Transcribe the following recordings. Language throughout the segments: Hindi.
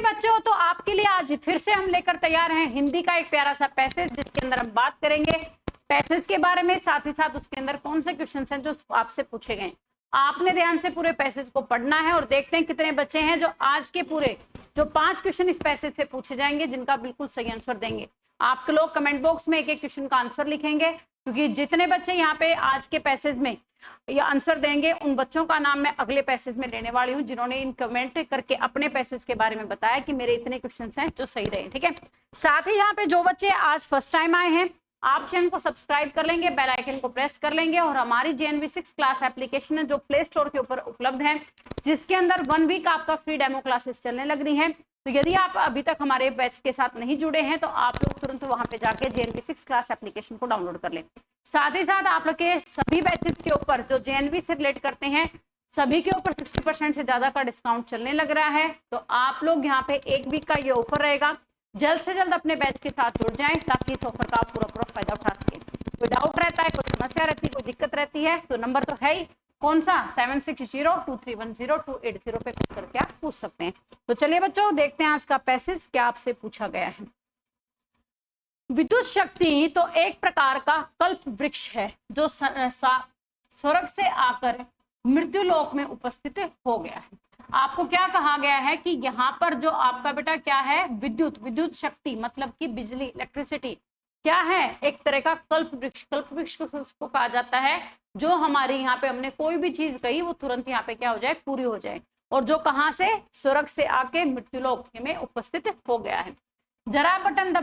बच्चों, तो आपके लिए आज फिर से हम लेकर तैयार हैं हिंदी का एक प्यारा सा पैसेज, जिसके अंदर हम बात करेंगे पैसेज के बारे में, साथ ही साथ उसके अंदर कौन से क्वेश्चन हैं जो आपसे पूछे गए। आपने ध्यान से पूरे पैसेज को पढ़ना है और देखते हैं कितने बच्चे हैं जो आज के पूरे जो 5 क्वेश्चन इस पैसेज से पूछे जाएंगे जिनका बिल्कुल सही आंसर देंगे। आप लोग कमेंट बॉक्स में एक एक क्वेश्चन का आंसर लिखेंगे, क्योंकि जितने बच्चे यहाँ पे आज के पैसेज में ये आंसर देंगे उन बच्चों का नाम मैं अगले पैसेज में लेने वाली हूँ, जिन्होंने इन कमेंट करके अपने पैसेज के बारे में बताया कि मेरे इतने क्वेश्चंस हैं जो सही रहे। ठीक है, साथ ही यहाँ पे जो बच्चे आज फर्स्ट टाइम आए हैं, आप चैनल को सब्सक्राइब कर लेंगे, बेल आइकन को प्रेस कर लेंगे, और हमारी JNV6 क्लास एप्लीकेशन है जो प्ले स्टोर के ऊपर उपलब्ध है, जिसके अंदर 1 वीक आपका फ्री डेमो क्लासेस चलने लग रही है। तो यदि आप अभी तक हमारे बैच के साथ नहीं जुड़े हैं तो आप लोग तुरंत वहां पे जाके JNV6 क्लास एप्लीकेशन को डाउनलोड कर लें। साथ ही साथ आप लोग के सभी बैचेस के ऊपर जो JNV से रिलेट करते हैं सभी के ऊपर 60% से ज्यादा का डिस्काउंट चलने लग रहा है। तो आप लोग यहाँ पे 1 वीक का ये ऑफर रहेगा, जल्द से जल्द अपने बैच के साथ जुड़ जाएं ताकि इस ऑफर का पूरा फायदा उठा सकें। कोई डाउट रहता है, कोई समस्या रहती है, कोई दिक्कत रहती है तो नंबर तो है ही, कौन सा 7602310280 पे कॉल करके आप पूछ सकते हैं। तो चलिए बच्चों देखते हैं आज का पैसेज क्या आपसे पूछा गया है। विद्युत शक्ति तो एक प्रकार का कल्प वृक्ष है जो स्वर्ग से आकर मृत्युलोक में उपस्थित हो गया है। आपको क्या कहा गया है कि यहाँ पर जो आपका बेटा क्या है, विद्युत शक्ति मतलब कि बिजली, इलेक्ट्रिसिटी क्या है, एक तरह का कल्प वृक्ष। कल्प वृक्ष को कहा जाता है जो हमारे यहाँ पे हमने कोई भी चीज कही वो तुरंत यहाँ पे क्या हो जाए, पूरी हो जाए, और जो कहाँ से, स्वर्ग से आके मृत्युलोक में उपस्थित हो गया है। जरा बटन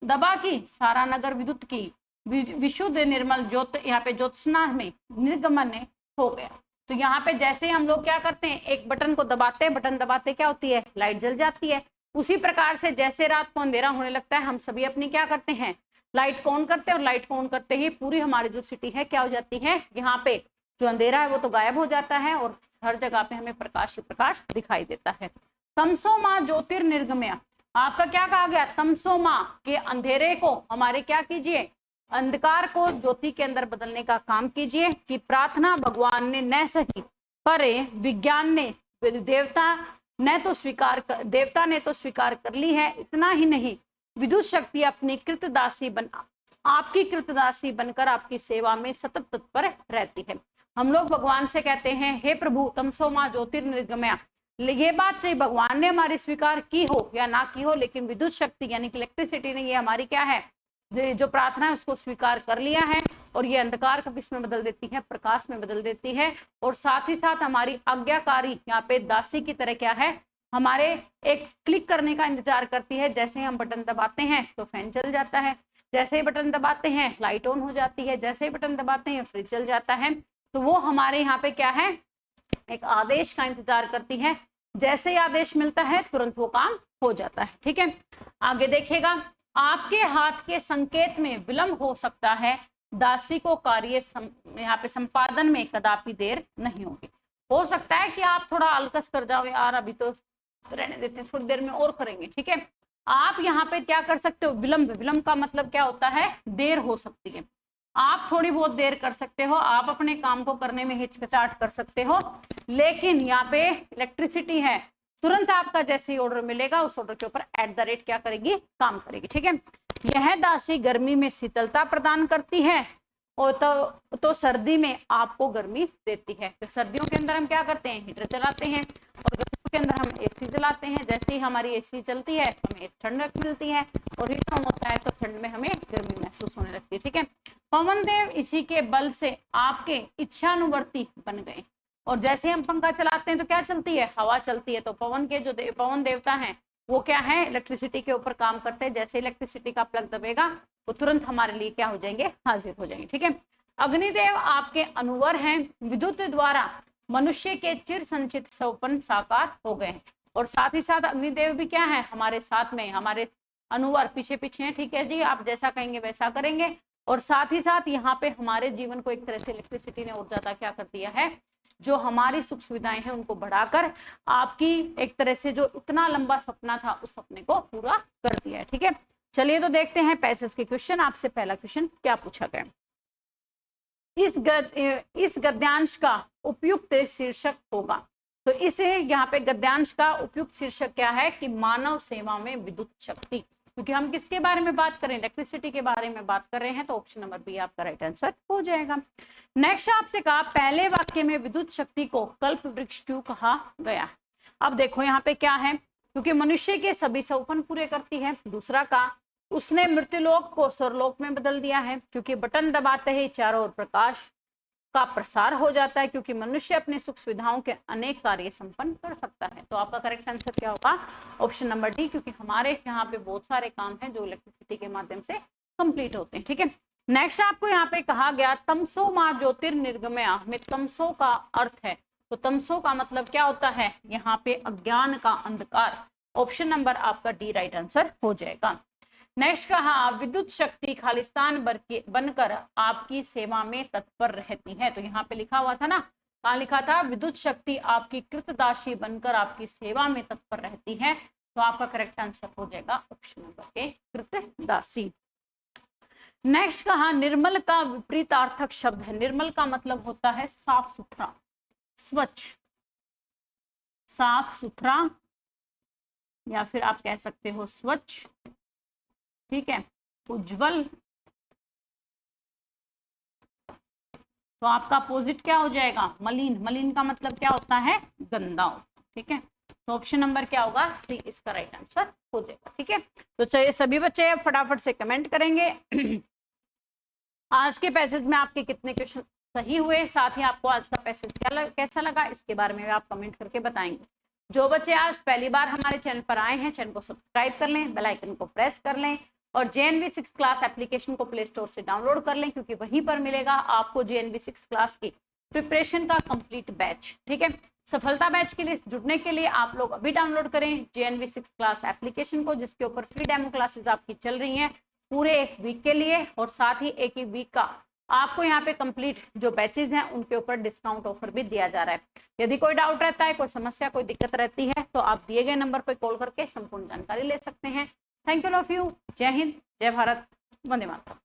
दबा की सारा नगर विद्युत की विशुद्ध निर्मल ज्योत यहाँ पे ज्योत्सना में निर्गमन हो गया। तो यहाँ पे जैसे हम लोग क्या करते हैं, एक बटन को दबाते हैं, बटन दबाते क्या होती है, लाइट जल जाती है। उसी प्रकार से जैसे रात को अंधेरा होने लगता है हम सभी अपनी क्या करते हैं, लाइट को ऑन करते हैं, और लाइट को ऑन करते ही पूरी हमारी जो सिटी है क्या हो जाती है, यहाँ पे जो अंधेरा है वो तो गायब हो जाता है और हर जगह पे हमें प्रकाश प्रकाश दिखाई देता है। तमसो माँ ज्योतिर्निर्गमया, आपका क्या कहा गया, तमसो माँ के अंधेरे को हमारे क्या कीजिए, अंधकार को ज्योति के अंदर बदलने का काम कीजिए। कि प्रार्थना भगवान ने न सही पर विज्ञान ने देवता ने तो स्वीकार कर ली है। इतना ही नहीं, विद्युत शक्ति अपनी कृतदासी आपकी कृतदासी बनकर आपकी सेवा में सतत तत्पर रहती है। हम लोग भगवान से कहते हैं, हे प्रभु तमसो माँ ज्योतिर्निर्गमया, ये बात चाहे भगवान ने हमारी स्वीकार की हो या ना की हो, लेकिन विद्युत शक्ति यानी कि इलेक्ट्रिसिटी ने ये हमारी क्या है, जो प्रार्थना है उसको स्वीकार कर लिया है, और ये अंधकार को किस में बदल देती है, प्रकाश में बदल देती है। और साथ ही साथ हमारी आज्ञाकारी यहाँ पे दासी की तरह क्या है, हमारे एक क्लिक करने का इंतजार करती है। जैसे हम बटन दबाते हैं तो फैन चल जाता है, जैसे ही बटन दबाते हैं लाइट ऑन हो जाती है, जैसे ही बटन दबाते हैं फ्रिज चल जाता है। तो वो हमारे यहाँ पे क्या है, एक आदेश का इंतजार करती है, जैसे ही आदेश मिलता है तुरंत वो काम हो जाता है। ठीक है, आगे देखिएगा, आपके हाथ के संकेत में विलंब हो सकता है, दासी को कार्य यहाँ पे संपादन में कदापि देर नहीं होगी। हो सकता है कि आप थोड़ा अलकस कर जाओ, यार अभी तो रहने देते हैं, थोड़ी देर में और करेंगे। ठीक है, आप यहाँ पे क्या कर सकते हो, विलंब का मतलब क्या होता है, देर हो सकती है, आप थोड़ी बहुत देर कर सकते हो, आप अपने काम को करने में हिचकिचाहट कर सकते हो, लेकिन यहाँ पे इलेक्ट्रिसिटी है, तुरंत आपका जैसे ही ऑर्डर मिलेगा उस ऑर्डर के ऊपर @ क्या करेगी, काम करेगी। ठीक है, यह दासी गर्मी में शीतलता प्रदान करती है और तो सर्दी में आपको गर्मी देती है। तो सर्दियों के अंदर हम क्या करते हैं, हीटर चलाते हैं, और गर्मियों के अंदर हम AC चलाते हैं। जैसे ही हमारी AC चलती है तो हमें ठंडक मिलती है, और हीटर ऑन होता है तो ठंड में हमें गर्मी महसूस होने लगती है। ठीक है, पवन देव इसी के बल से आपके इच्छानुवर्ती बन गए, और जैसे हम पंखा चलाते हैं तो क्या चलती है, हवा चलती है। तो पवन के जो पवन देवता हैं वो क्या है, इलेक्ट्रिसिटी के ऊपर काम करते हैं। जैसे इलेक्ट्रिसिटी का प्लग दबेगा वो तुरंत हमारे लिए क्या हो जाएंगे, हाजिर हो जाएंगे। ठीक है, अग्निदेव आपके अनुवर हैं, विद्युत द्वारा मनुष्य के चिर संचित सौपन साकार हो गए हैं। और साथ ही साथ अग्निदेव भी क्या है, हमारे साथ में, हमारे अनुवर पीछे पीछे हैं। ठीक है जी, आप जैसा कहेंगे वैसा करेंगे। और साथ ही साथ यहाँ पे हमारे जीवन को एक तरह से इलेक्ट्रिसिटी ने और ज्यादा क्या कर दिया है, जो हमारी सुख सुविधाएं हैं उनको बढ़ाकर आपकी एक तरह से जो इतना लंबा सपना था उस सपने को पूरा कर दिया है। ठीक है, चलिए तो देखते हैं पैसेज के क्वेश्चन। आपसे पहला क्वेश्चन क्या पूछा गया, इस गद्यांश का उपयुक्त शीर्षक होगा। तो इसे यहाँ पे गद्यांश का उपयुक्त शीर्षक क्या है कि मानव सेवा में विद्युत शक्ति, क्योंकि हम किसके बारे में बात करें, इलेक्ट्रिसिटी के बारे में बात कर रहे हैं, तो ऑप्शन नंबर बी आपका राइट आंसर हो जाएगा। नेक्स्ट आपसे कहा पहले वाक्य में विद्युत शक्ति को कल्प वृक्ष क्यों कहा गया। अब देखो यहाँ पे क्या है, क्योंकि मनुष्य के सभी सपन पूरे करती है। दूसरा का उसने मृत्युलोक को स्वर्लोक में बदल दिया है, क्योंकि बटन दबाते ही चारों ओर प्रकाश का प्रसार हो जाता है, क्योंकि मनुष्य अपनी सुख सुविधाओं के अनेक कार्य संपन्न कर सकता है। तो आपका करेक्ट आंसर क्या होगा, ऑप्शन नंबर डी, क्योंकि हमारे यहाँ पे बहुत सारे काम हैं जो इलेक्ट्रिसिटी के माध्यम से कंप्लीट होते हैं। ठीक है, नेक्स्ट आपको यहाँ पे कहा गया तमसो मा ज्योतिर्निर्गमया में तमसो का अर्थ है, तो तमसो का मतलब क्या होता है, यहाँ पे अज्ञान का अंधकार। ऑप्शन नंबर आपका डी राइट आंसर हो जाएगा। नेक्स्ट कहा विद्युत शक्ति खालिस्तान बनकर आपकी सेवा में तत्पर रहती है, तो यहाँ पे लिखा हुआ था ना, कहाँ लिखा था, विद्युत शक्ति आपकी कृतदासी बनकर आपकी सेवा में तत्पर रहती है, तो आपका करेक्ट आंसर हो जाएगा ऑप्शन नंबर ए कृतदासी। नेक्स्ट कहा निर्मल का विपरीतार्थक शब्द है। निर्मल का मतलब होता है साफ सुथरा, स्वच्छ, साफ सुथरा, या फिर आप कह सकते हो स्वच्छ, ठीक है, उज्जवल। तो आपका अपोजिट क्या हो जाएगा, मलिन। मलिन का मतलब क्या होता है, गंदा। ठीक है, तो ऑप्शन नंबर क्या होगा, सी इसका राइट आंसर हो जाएगा। ठीक है, तो चलिए सभी बच्चे फटाफट से कमेंट करेंगे आज के पैसेज में आपके कितने क्वेश्चन सही हुए, साथ ही आपको आज का पैसेज कैसा लगा, इसके बारे में आप कमेंट करके बताएंगे। जो बच्चे आज पहली बार हमारे चैनल पर आए हैं, चैनल को सब्सक्राइब कर लें, बेल आइकन को प्रेस कर लें और JNV 6 क्लास एप्लीकेशन को प्ले स्टोर से डाउनलोड कर लें, क्योंकि वहीं पर मिलेगा आपको JNV 6 क्लास की प्रिपरेशन का कंप्लीट बैच। ठीक है, सफलता बैच के लिए जुड़ने के लिए आप लोग अभी डाउनलोड करें JNV 6 क्लास एप्लीकेशन को, जिसके ऊपर फ्री डेमो क्लासेस आपकी चल रही हैं पूरे एक वीक के लिए, और साथ ही एक ही वीक का आपको यहाँ पे कंप्लीट जो बैचेज हैं उनके ऊपर डिस्काउंट ऑफर भी दिया जा रहा है। यदि कोई डाउट रहता है, कोई समस्या, कोई दिक्कत रहती है, तो आप दिए गए नंबर पर कॉल करके संपूर्ण जानकारी ले सकते हैं। थैंक यू, लव यू, जय हिंद, जय भारत, वंदे मातरम।